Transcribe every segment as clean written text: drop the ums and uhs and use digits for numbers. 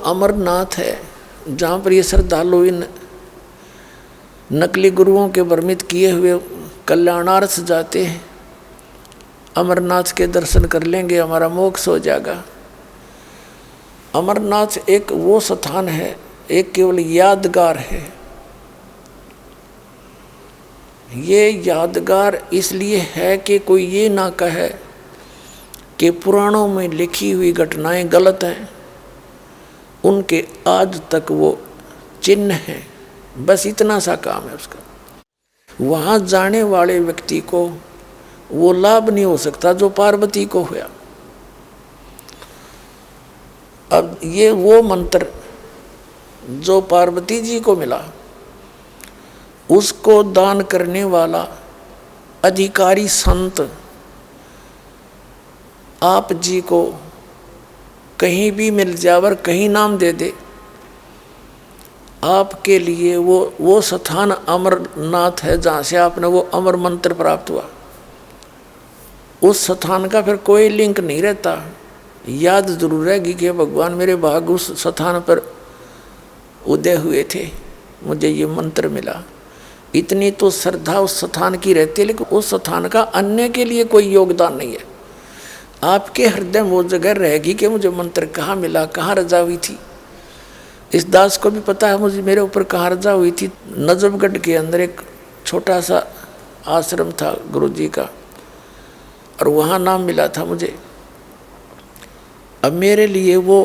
अमरनाथ है, जहाँ पर ये श्रद्धालु इन नकली गुरुओं के भ्रमित किए हुए कल्याणार्थ जाते हैं। अमरनाथ के दर्शन कर लेंगे, हमारा मोक्ष हो जाएगा। अमरनाथ एक वो स्थान है, एक केवल यादगार है। ये यादगार इसलिए है कि कोई ये ना कहे कि पुराणों में लिखी हुई घटनाएं गलत हैं, उनके आज तक वो चिन्ह हैं। बस इतना सा काम है उसका। वहाँ जाने वाले व्यक्ति को वो लाभ नहीं हो सकता जो पार्वती को हुआ। अब ये वो मंत्र जो पार्वती जी को मिला, उसको दान करने वाला अधिकारी संत आप जी को कहीं भी मिल जावर कहीं नाम दे दे, आपके लिए वो स्थान अमरनाथ है जहाँ से आपने वो अमर मंत्र प्राप्त हुआ। उस स्थान का फिर कोई लिंक नहीं रहता। याद जरूर रहेगी कि भगवान मेरे भाग उस स्थान पर उदय हुए थे, मुझे ये मंत्र मिला। इतनी तो श्रद्धा उस स्थान की रहती है, लेकिन उस स्थान का अन्य के लिए कोई योगदान नहीं है। आपके हृदय में वो जगह रहेगी कि मुझे मंत्र कहाँ मिला, कहाँ रजा हुई थी। इस दास को भी पता है मुझे मेरे ऊपर कहाँ रजा हुई थी। नजफगढ़ के अंदर एक छोटा सा आश्रम था गुरु जी का, और वहाँ नाम मिला था मुझे। अब मेरे लिए वो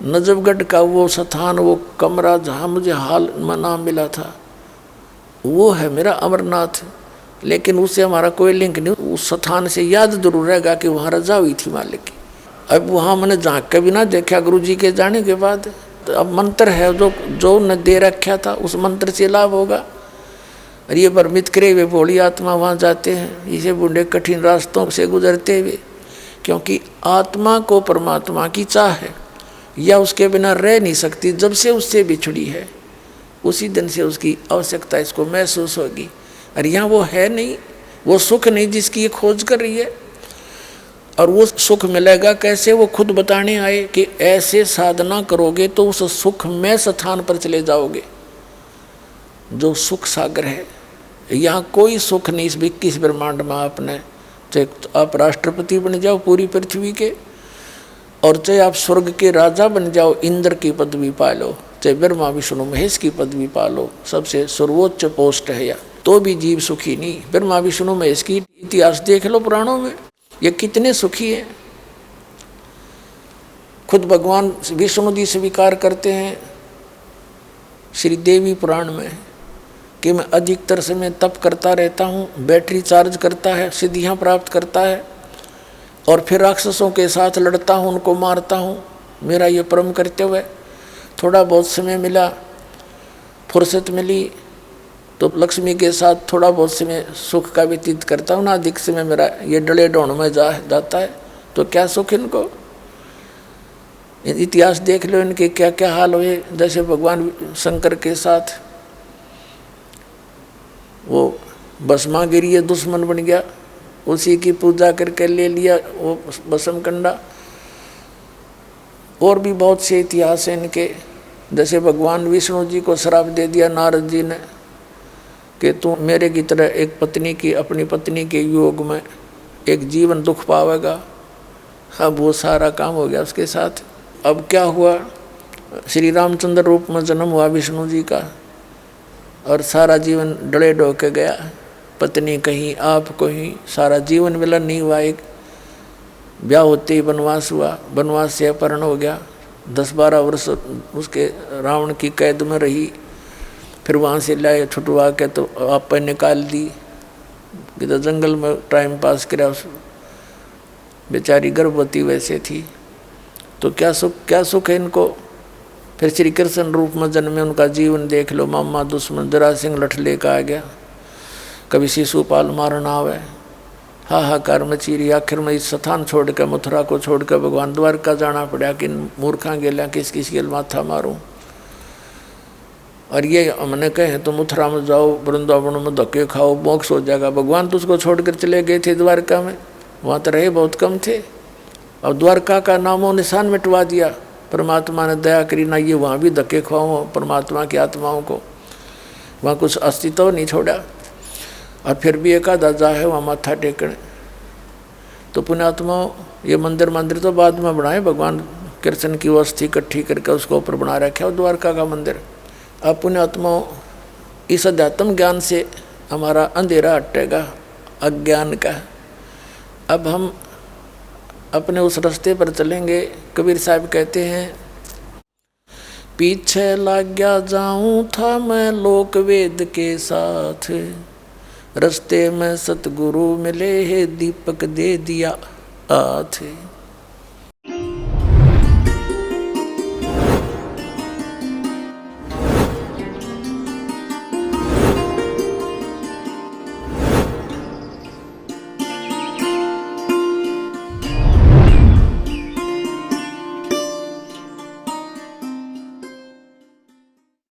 नजफगढ़ का वो स्थान, वो कमरा जहाँ मुझे हाल में नाम मिला था, वो है मेरा अमरनाथ। लेकिन उससे हमारा कोई लिंक नहीं। उस स्थान से याद जरूर रहेगा कि वहाँ रजा हुई थी मालिक की। अब वहाँ मैंने झाँक के भी ना देखा गुरु जी के जाने के बाद। तो अब मंत्र है जो न दे रखा था, उस मंत्र से लाभ होगा। और ये भ्रमित करे हुए भोली आत्मा वहाँ जाते हैं, इसे बूढ़े कठिन रास्तों से गुजरते हुए, क्योंकि आत्मा को परमात्मा की चाह है या उसके बिना रह नहीं सकती। जब से उससे बिछड़ी है उसी दिन से उसकी आवश्यकता इसको महसूस होगी। और यहाँ वो है नहीं, वो सुख नहीं जिसकी ये खोज कर रही है। और वो सुख मिलेगा कैसे, वो खुद बताने आए कि ऐसे साधना करोगे तो उस सुख में स्थान पर चले जाओगे जो सुख सागर है। यहाँ कोई सुख नहीं इस 21 ब्रह्मांड में। आपने चाहे आप राष्ट्रपति बन जाओ पूरी पृथ्वी के, और चाहे आप स्वर्ग के राजा बन जाओ, इंद्र की पदवी पा लो, चाहे ब्रह्मा विष्णु महेश की पदवी पा लो, सबसे सर्वोच्च पोस्ट है या, तो भी जीव सुखी नहीं। ब्रह्मा विष्णु महेश की इतिहास देख लो पुराणों में, ये कितने सुखी हैं। खुद भगवान विष्णु जी स्वीकार करते हैं श्री देवी पुराण में कि मैं अधिकतर समय तप करता रहता हूँ, बैटरी चार्ज करता है, सिद्धियाँ प्राप्त करता है, और फिर राक्षसों के साथ लड़ता हूँ, उनको मारता हूँ। मेरा ये परम कर्तव्य है। थोड़ा बहुत समय मिला, फुर्सत मिली तो लक्ष्मी के साथ थोड़ा बहुत समय सुख का व्यतीत करता हूँ ना। अधिक समय मेरा ये डले ढोण में जाता है, तो क्या सुख इनको। इतिहास देख लो इनके क्या क्या हाल हुए। जैसे भगवान शंकर के साथ वो भस्मागिरी दुश्मन बन गया, उसी की पूजा करके ले लिया वो भस्म कंडा। और भी बहुत से इतिहास हैं इनके। जैसे भगवान विष्णु जी को श्राप दे दिया नारद जी ने कि तू मेरे की तरह एक पत्नी की, अपनी पत्नी के योग में एक जीवन दुख पावेगा। अब वो सारा काम हो गया उसके साथ। अब क्या हुआ, श्री रामचंद्र रूप में जन्म हुआ विष्णु जी का, और सारा जीवन डले ढोके गया। पत्नी कहीं, आप कहीं, सारा जीवन मिलन नहीं हुआ। एक ब्याह होते ही वनवास हुआ, वनवास से अपहरण हो गया। 10-12 वर्ष उसके रावण की कैद में रही। फिर वहाँ से लाए छुटवा के तो आप पे निकाल दी कि तो जंगल में टाइम पास किया। उस बेचारी गर्भवती वैसे थी, तो क्या सुख है इनको। फिर श्री कृष्ण रूप में जन्मे, उनका जीवन देख लो। मामा दुश्मन जरासिंह लठ लेकर आ गया, कभी शिशुपाल मारना आवे, हाहाकार मची रही। आखिर में इस स्थान छोड़ कर, मथुरा को छोड़ कर भगवान द्वारका जाना पड़ा कि मूर्खा गेला किस के माथा मारूं। और ये हमने कहे तो मथुरा में जाओ, वृंदावन में धक्के खाओ, मोक्ष हो जाएगा। भगवान तो उसको छोड़ कर चले गए थे द्वारका में, वहाँ तो रहे बहुत कम थे। अब द्वारका का नामो निशान मिटवा दिया। परमात्मा ने दया करी ना, ये वहाँ भी धक्के खुआओ परमात्मा की आत्माओं को, वहाँ कुछ अस्तित्व नहीं छोड़ा। और फिर भी एक आधा जा है वहाँ माथा टेकने। तो पुण्यात्मा ये मंदिर तो बाद में बनाए, भगवान कृष्ण की अस्थि इकट्ठी करके उसको ऊपर बना रखा है द्वारका का मंदिर। अब पुण्यात्मा इस अध्यात्म ज्ञान से हमारा अंधेरा हटेगा अज्ञान का। अब हम अपने उस रास्ते पर चलेंगे। कबीर साहब कहते हैं, पीछे लग गया जाऊं था मैं लोक वेद के साथ, रास्ते में सतगुरु मिले है दीपक दे दिया हाथ।